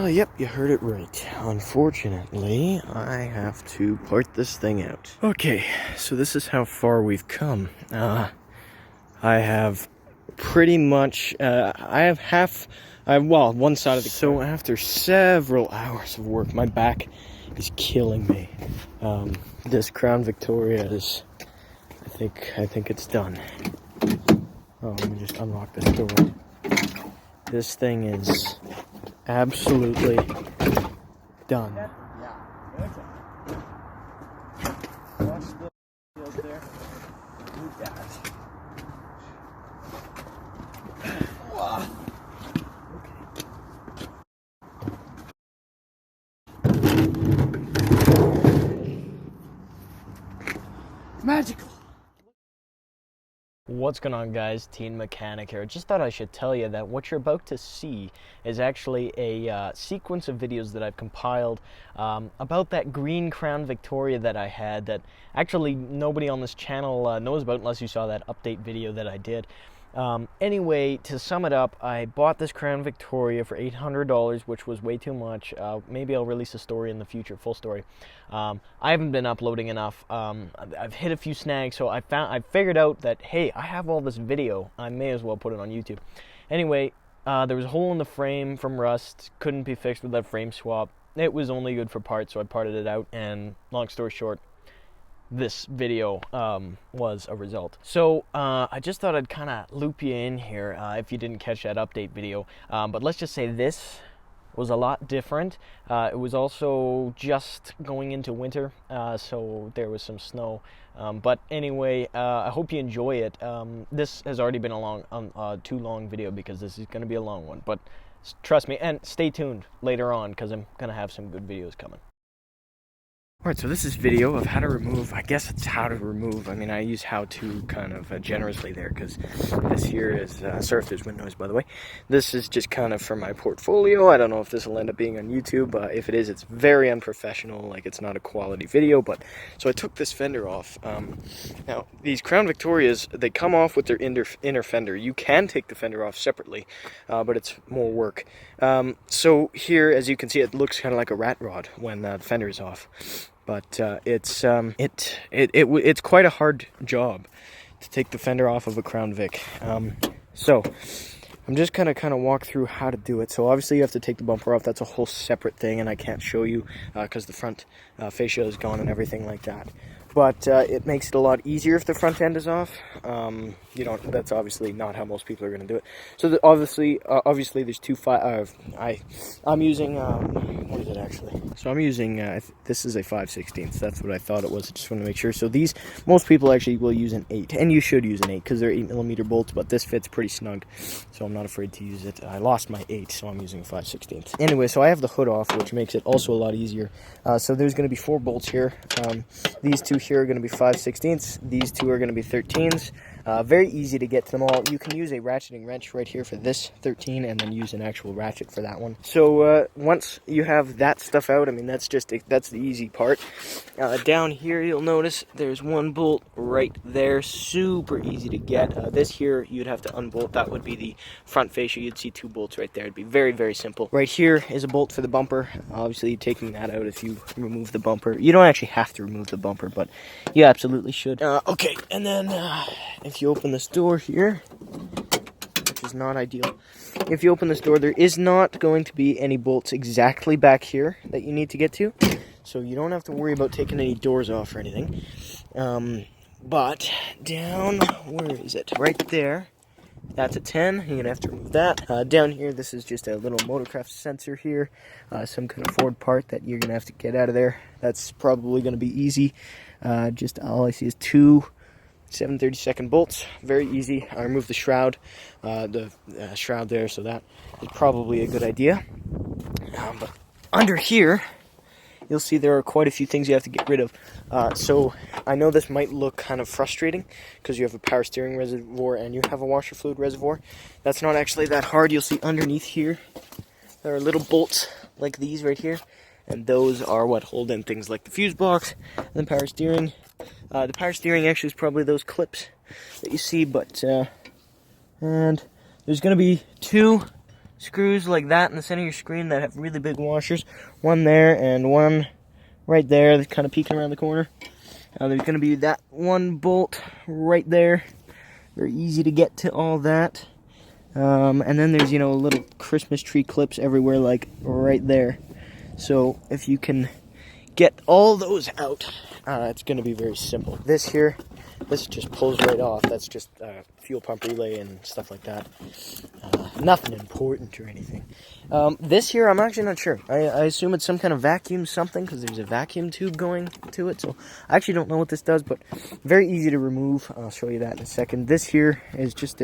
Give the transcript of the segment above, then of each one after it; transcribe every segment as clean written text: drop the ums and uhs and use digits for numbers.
Yep, you heard it right. Unfortunately, I have to part this thing out. Okay, so this is how far we've come. I have pretty much, well, one side of the car. So after several hours of work, my back is killing me. This Crown Victoria is, I think it's done. Oh, let me just unlock this door. This thing is absolutely done. Yeah. Okay. Watch the field there. Do that. Wow. Okay. Magical. What's going on, guys? Teen Mechanic here. Just thought I should tell you that what you're about to see is actually a sequence of videos that I've compiled about that green Crown Victoria that I had that actually nobody on this channel knows about unless you saw that update video that I did. Anyway, to sum it up, I bought this Crown Victoria for $800, which was way too much. Maybe I'll release a story in the future, full story. I haven't been uploading enough. I've hit a few snags, so I figured out that, hey, I have all this video. I may as well put it on YouTube. Anyway, there was a hole in the frame from rust. Couldn't be fixed with that frame swap. It was only good for parts, so I parted it out, and long story short, this video was a result. So I just thought I'd kind of loop you in here if you didn't catch that update video. But let's just say this was a lot different. It was also just going into winter, so there was some snow. But anyway, I hope you enjoy it. This has already been a too long video because this is going to be a long one. But trust me, and stay tuned later on because I'm going to have some good videos coming. Alright, so this is video of how to remove, I guess it's how to remove, I mean I use how to kind of generously there because this here is, sorry if there's wind noise by the way, this is just kind of for my portfolio. I don't know if this will end up being on YouTube, if it is, it's very unprofessional, like it's not a quality video, but, so I took this fender off. Now, these Crown Victorias, they come off with their inner fender. You can take the fender off separately, but it's more work. So here, as you can see, it looks kind of like a rat rod when the fender is off. But it's quite a hard job to take the fender off of a Crown Vic. So I'm just gonna kind of walk through how to do it. So obviously you have to take the bumper off. That's a whole separate thing, and I can't show you because the front fascia is gone and everything like that. But it makes it a lot easier if the front end is off. You know, that's obviously not how most people are going to do it. So obviously there's two I'm using what is it actually? So I'm using this is a 5/16. That's what I thought it was. I just want to make sure. So most people actually will use an 8, and you should use an 8 because they're 8mm bolts. But this fits pretty snug, so I'm not afraid to use it. I lost my 8, so I'm using a 5/16. Anyway, so I have the hood off, which makes it also a lot easier. So there's going to be 4 bolts here. These two here are going to be 5/16. These two are going to be 13s. Very easy to get to them all. You can use a ratcheting wrench right here for this 13 and then use an actual ratchet for that one. So once you have that stuff out, I mean that's the easy part. Down here you'll notice there's one bolt right there, super easy to get. This here you'd have to unbolt. That would be the front fascia. You'd see 2 bolts right there. It'd be very, very simple. Right here is a bolt for the bumper. Obviously taking that out if you remove the bumper. You don't actually have to remove the bumper, but you absolutely should. Okay, and then if you open this door here, which is not ideal, if you open this door, there is not going to be any bolts exactly back here that you need to get to, so you don't have to worry about taking any doors off or anything. But down, where is it? Right there. That's a 10. You're going to have to remove that. Down here, this is just a little motorcraft sensor here. Some kind of Ford part that you're going to have to get out of there. That's probably going to be easy. Just all I see is 2 7/32 bolts. Very easy. I removed the shroud. The shroud there, so that is probably a good idea. But under here, you'll see there are quite a few things you have to get rid of. So I know this might look kind of frustrating because you have a power steering reservoir and you have a washer fluid reservoir. That's not actually that hard. You'll see underneath here there are little bolts like these right here, and those are what hold in things like the fuse box and the power steering. The power steering actually is probably those clips that you see, but and there's going to be 2 screws like that in the center of your screen that have really big washers. One there and one right there that's kind of peeking around the corner. There's going to be that one bolt right there. Very easy to get to all that. And then there's, little Christmas tree clips everywhere, like right there. So if you can get all those out, it's going to be very simple. This just pulls right off. That's just fuel pump relay and stuff like that. Nothing important or anything. This here, I'm actually not sure. I assume it's some kind of vacuum something, because there's a vacuum tube going to it. So I actually don't know what this does, but very easy to remove. I'll show you that in a second. This here is just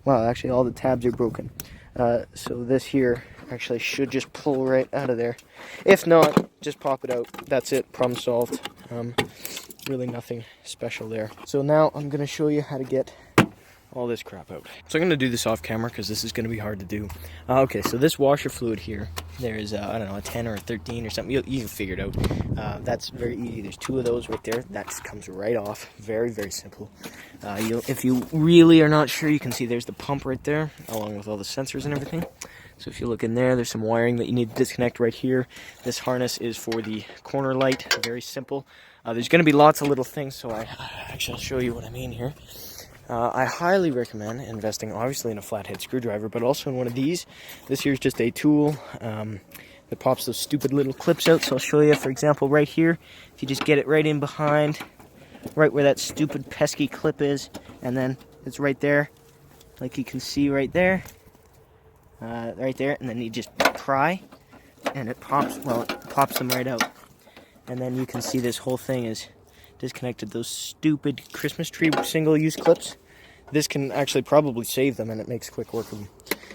well, actually all the tabs are broken. So this here actually should just pull right out of there. If not, just pop it out. That's it, problem solved. Really nothing special there. So now I'm going to show you how to get all this crap out. So I'm going to do this off camera because this is going to be hard to do. Okay, so this washer fluid here, there's, I don't know, a 10 or a 13 or something. You can figure it out. That's very easy. There's 2 of those right there. That comes right off. Very, very simple. If you really are not sure, you can see there's the pump right there, along with all the sensors and everything. So if you look in there, there's some wiring that you need to disconnect right here. This harness is for the corner light. Very simple. There's going to be lots of little things, so I'll show you what I mean here. I highly recommend investing, obviously, in a flathead screwdriver, but also in one of these. This here is just a tool that pops those stupid little clips out. So I'll show you, for example, right here. If you just get it right in behind, right where that stupid pesky clip is, and then it's right there, like you can see right there, right there, and then you just pry, and it pops them right out. And then you can see this whole thing is disconnected. Those stupid Christmas tree single-use clips. This can actually probably save them, and it makes quick work of them.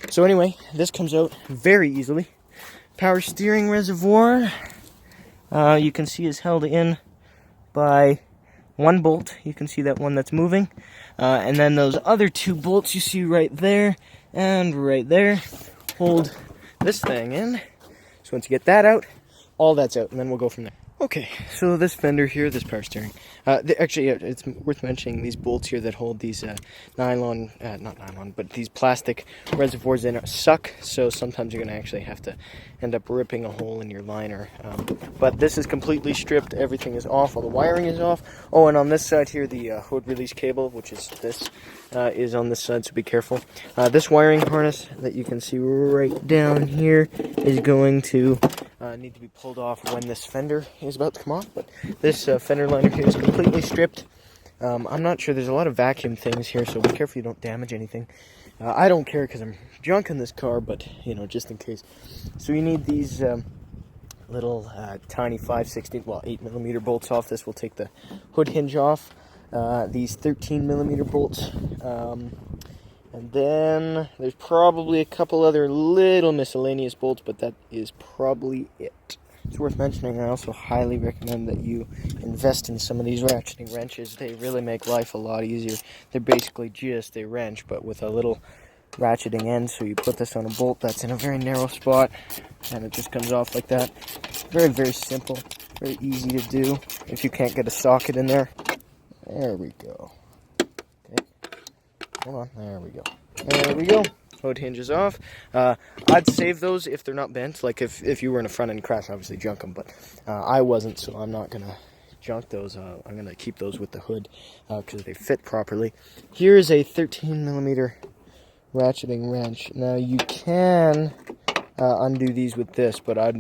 So anyway, this comes out very easily. Power steering reservoir, you can see, is held in by one bolt. You can see that one that's moving. And then those other 2 bolts you see right there and right there hold this thing in. So once you get that out, all that's out, and then we'll go from there. Okay, so this fender here, this power steering, actually, it's worth mentioning these bolts here that hold these not nylon, but these plastic reservoirs in suck, so sometimes you're going to actually have to end up ripping a hole in your liner. But this is completely stripped, everything is off, all the wiring is off. Oh, and on this side here, the hood release cable, which is this, is on this side, so be careful. This wiring harness that you can see right down here is going to need to be pulled off when this fender is about to come off, but this fender liner here is completely stripped. I'm not sure, there's a lot of vacuum things here, so be careful you don't damage anything. I don't care because I'm junking this car, but, just in case. So you need these little tiny 8mm bolts off. This will take the hood hinge off. These 13mm bolts. And then there's probably a couple other little miscellaneous bolts, but that is probably it. It's worth mentioning, I also highly recommend that you invest in some of these ratcheting wrenches. They really make life a lot easier. They're basically just a wrench, but with a little ratcheting end. So you put this on a bolt that's in a very narrow spot, and it just comes off like that. Very, very simple. Very easy to do if you can't get a socket in there. There we go. Okay. Hold on. There we go. There we go. Hood hinges off. I'd save those if they're not bent. Like if you were in a front end crash, obviously junk them. But I wasn't, so I'm not gonna junk those. I'm gonna keep those with the hood because they fit properly. Here is a 13mm ratcheting wrench. Now you can undo these with this, but I'd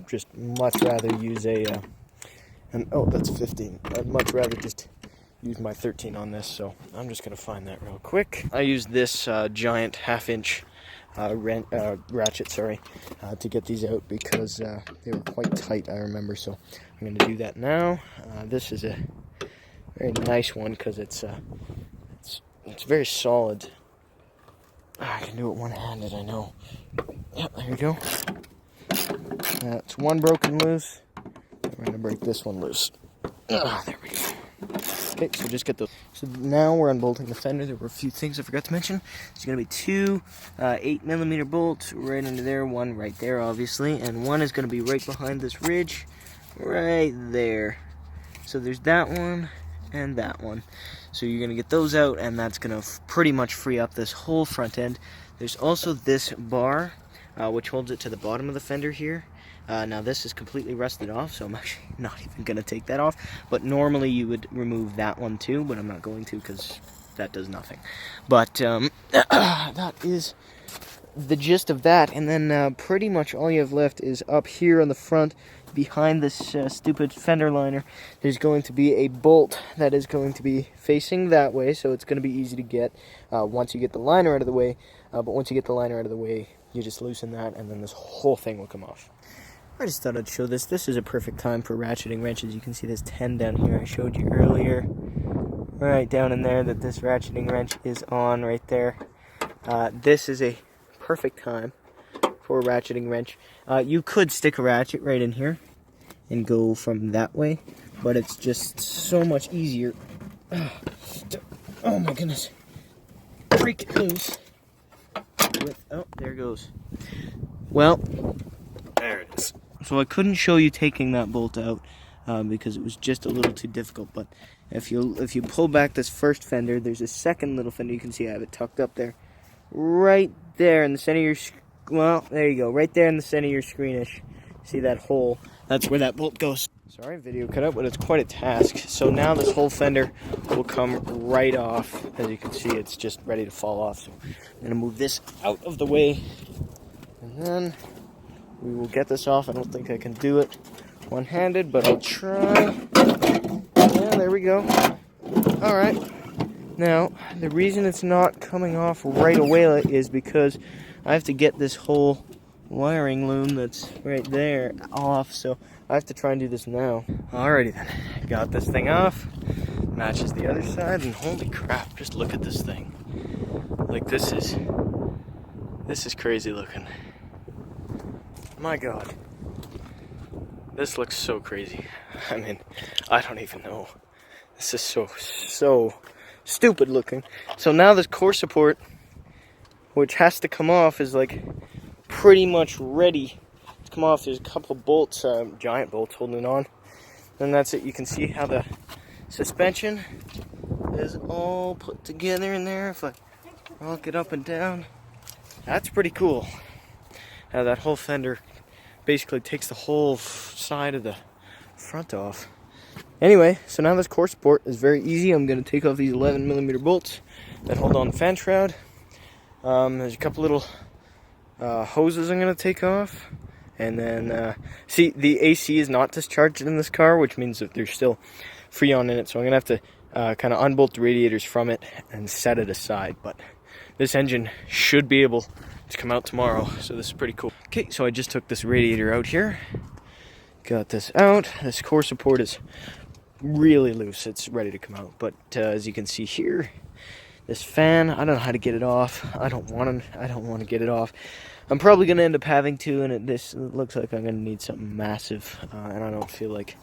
just much rather use oh, that's 15. I'd much rather just use my 13 on this, so I'm just going to find that real quick. I used this giant half-inch ratchet, to get these out because they were quite tight, I remember, so I'm going to do that now. This is a very nice one because it's very solid. I can do it one-handed, I know. Yep, there we go. It's one broken loose. We're going to break this one loose. There we go. Okay, so just get those. So now we're unbolting the fender. There were a few things I forgot to mention. There's going to be 2 8mm bolts right under there, one right there, obviously, and one is going to be right behind this ridge, right there. So there's that one and that one. So you're going to get those out, and that's going to pretty much free up this whole front end. There's also this bar, which holds it to the bottom of the fender here. Now this is completely rusted off, so I'm actually not even going to take that off. But normally you would remove that one too, but I'm not going to because that does nothing. But that is the gist of that. And then pretty much all you have left is up here on the front, behind this stupid fender liner. There's going to be a bolt that is going to be facing that way, so it's going to be easy to get once you get the liner out of the way. But once you get the liner out of the way, you just loosen that, and then this whole thing will come off. I just thought I'd show this. This is a perfect time for ratcheting wrenches. You can see this 10 down here I showed you earlier. Right down in there that this ratcheting wrench is on right there. This is a perfect time for a ratcheting wrench. You could stick a ratchet right in here and go from that way, but it's just so much easier. Oh my goodness. Break it loose. Oh, there it goes. Well, there it is. So I couldn't show you taking that bolt out because it was just a little too difficult, but if you pull back this first fender, there's a second little fender. You can see I have it tucked up there. Right there in the center of your well, there you go. Right there in the center of your screenish. See that hole? That's where that bolt goes. Sorry, video cut out, but it's quite a task. So now this whole fender will come right off. As you can see, it's just ready to fall off. So I'm going to move this out of the way. And then we will get this off. I don't think I can do it one-handed, but I'll try. Yeah, there we go. All right. Now, the reason it's not coming off right away is because I have to get this whole wiring loom that's right there off, so I have to try and do this now. Alrighty then, got this thing off, matches the other side, and holy crap, just look at this thing. Like this is crazy looking. My God. This looks so crazy. I mean, I don't even know. This is so stupid looking. So now this core support, which has to come off, is like pretty much ready to come off. There's a couple of bolts, giant bolts holding it on. And that's it. You can see how the suspension is all put together in there. If I rock it up and down, that's pretty cool. Now that whole fender basically takes the whole side of the front off. Anyway, so now this core support is very easy. I'm going to take off these 11mm bolts that hold on the fan shroud. There's a couple little hoses I'm going to take off. And then, see, the AC is not discharged in this car, which means that there's still Freon in it. So I'm going to have to kind of unbolt the radiators from it and set it aside. But this engine should be able to come out tomorrow, so this is pretty cool. Okay, so I just took this radiator out here. Got this out. This core support is really loose. It's ready to come out. But as you can see here, this fan, I don't know how to get it off. I don't want to get it off. I'm probably going to end up having to, and this looks like I'm going to need something massive, and I don't feel like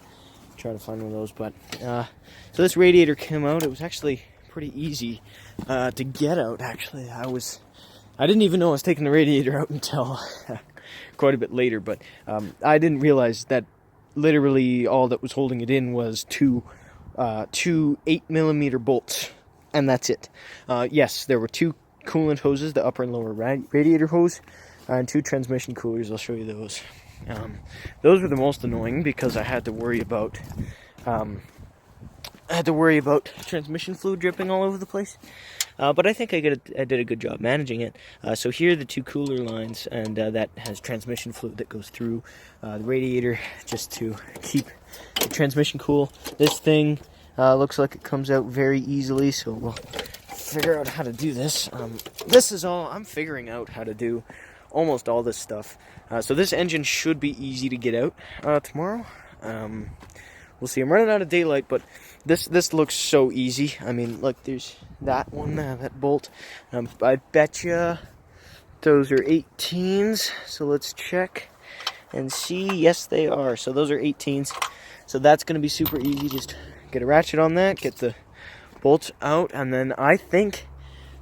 trying to find one of those. But so this radiator came out. It was actually pretty easy to get out. Actually, I didn't even know I was taking the radiator out until quite a bit later. But I didn't realize that literally all that was holding it in was two 8mm bolts. And that's it. Yes, there were two coolant hoses, the upper and lower radiator hose, and two transmission coolers. I'll show you those. Those were the most annoying because I had to worry about transmission fluid dripping all over the place. But I think I did a good job managing it. So here are the two cooler lines, and that has transmission fluid that goes through the radiator just to keep the transmission cool. This thing looks like it comes out very easily, so we'll figure out how to do this. This is all, I'm figuring out how to do almost all this stuff. So this engine should be easy to get out tomorrow. We'll see. I'm running out of daylight, but this looks so easy. I mean, look, there's that one, that bolt. I bet you those are 18s. So let's check and see. Yes, they are. So those are 18s. So that's going to be super easy. Just get a ratchet on that, get the bolts out, and then I think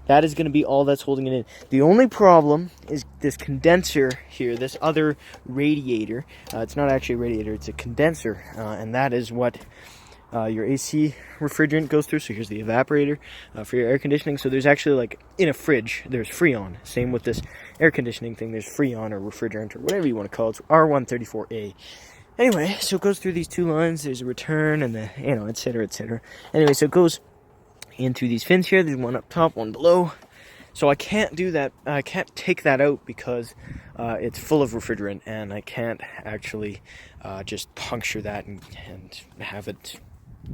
that is going to be all that's holding it in. The only problem is this condenser here, this other radiator. It's not actually a radiator, it's a condenser, and that is what your AC refrigerant goes through. So here's the evaporator for your air conditioning. So there's actually, like, in a fridge, there's Freon. Same with this air conditioning thing. There's Freon or refrigerant or whatever you want to call it. It's R134A. Anyway, so it goes through these two lines. There's a return and the, you know, et cetera, et cetera. Anyway, so it goes into these fins here. There's one up top, one below. So I can't do that. I can't take that out because it's full of refrigerant, and I can't actually just puncture that and have it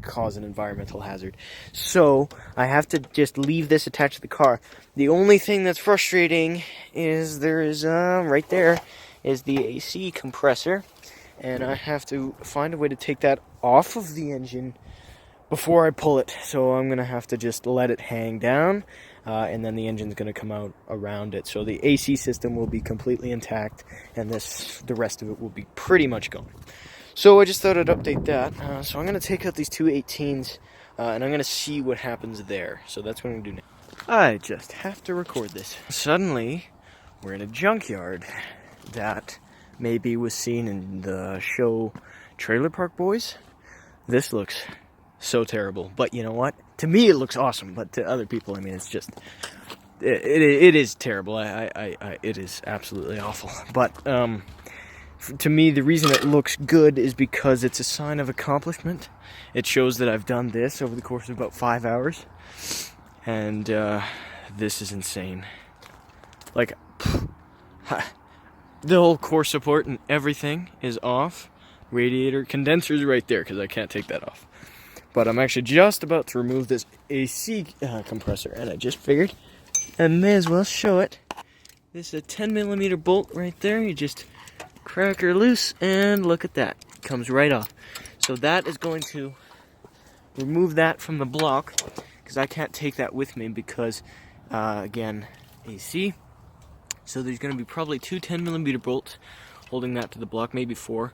cause an environmental hazard. So I have to just leave this attached to the car. The only thing that's frustrating is there is right there is the AC compressor, and I have to find a way to take that off of the engine before I pull it. So I'm gonna have to just let it hang down, and then the engine's gonna come out around it. So the AC system will be completely intact, and the rest of it will be pretty much gone. So I just thought I'd update that. So I'm gonna take out these two 18s, and I'm gonna see what happens there. So that's what I'm gonna do now. I just have to record this. Suddenly, we're in a junkyard that maybe was seen in the show Trailer Park Boys. This looks so terrible, but you know what? To me, it looks awesome, but to other people, I mean, it's just it is terrible. It is absolutely awful. But to me, the reason it looks good is because it's a sign of accomplishment. It shows that I've done this over the course of about 5 hours, and this is insane. Like, the whole core support and everything is off. Radiator condenser's right there because I can't take that off. But I'm actually just about to remove this AC compressor, and I just figured I may as well show it. This is a 10mm bolt right there. You just crack her loose, and look at that. It comes right off. So that is going to remove that from the block, because I can't take that with me because, again, AC. So there's going to be probably two 10mm bolts holding that to the block, maybe 4,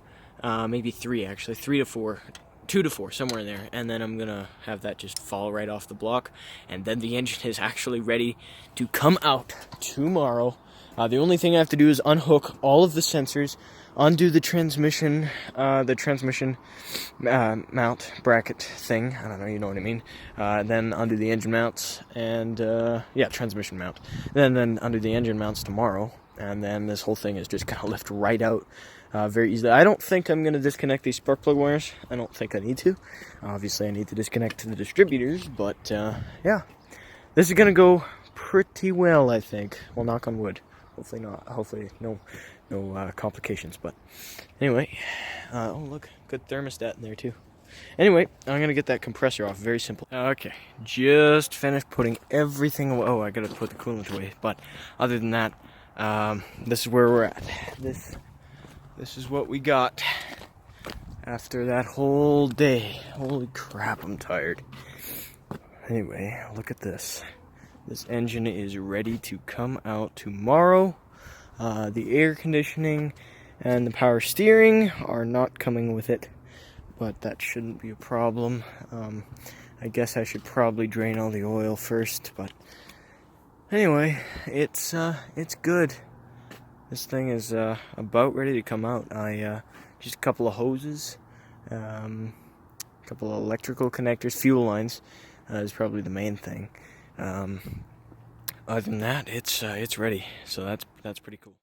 maybe 3 actually, 3 to 4. 2 to 4, somewhere in there, and then I'm gonna have that just fall right off the block, and then the engine is actually ready to come out tomorrow. The only thing I have to do is unhook all of the sensors, undo the transmission mount bracket thing. I don't know, you know what I mean. Then undo the engine mounts, and yeah, transmission mount. Then undo the engine mounts tomorrow, and then this whole thing is just gonna lift right out. Very easily. I don't think I'm going to disconnect these spark plug wires. I don't think I need to. Obviously, I need to disconnect the distributors, but yeah. This is going to go pretty well, I think. Well, knock on wood. Hopefully not. Hopefully no complications, but anyway. Oh, look. Good thermostat in there, too. Anyway, I'm going to get that compressor off. Very simple. Okay. Just finished putting everything away. Oh, I got to put the coolant away. But other than that, this is where we're at. This is what we got after that whole day. Holy crap, I'm tired. Anyway, look at this. This engine is ready to come out tomorrow. The air conditioning and the power steering are not coming with it, but that shouldn't be a problem. I guess I should probably drain all the oil first, but anyway, it's good. This thing is about ready to come out. Just a couple of hoses, a couple of electrical connectors, fuel lines is probably the main thing. Other than that, it's ready. So that's pretty cool.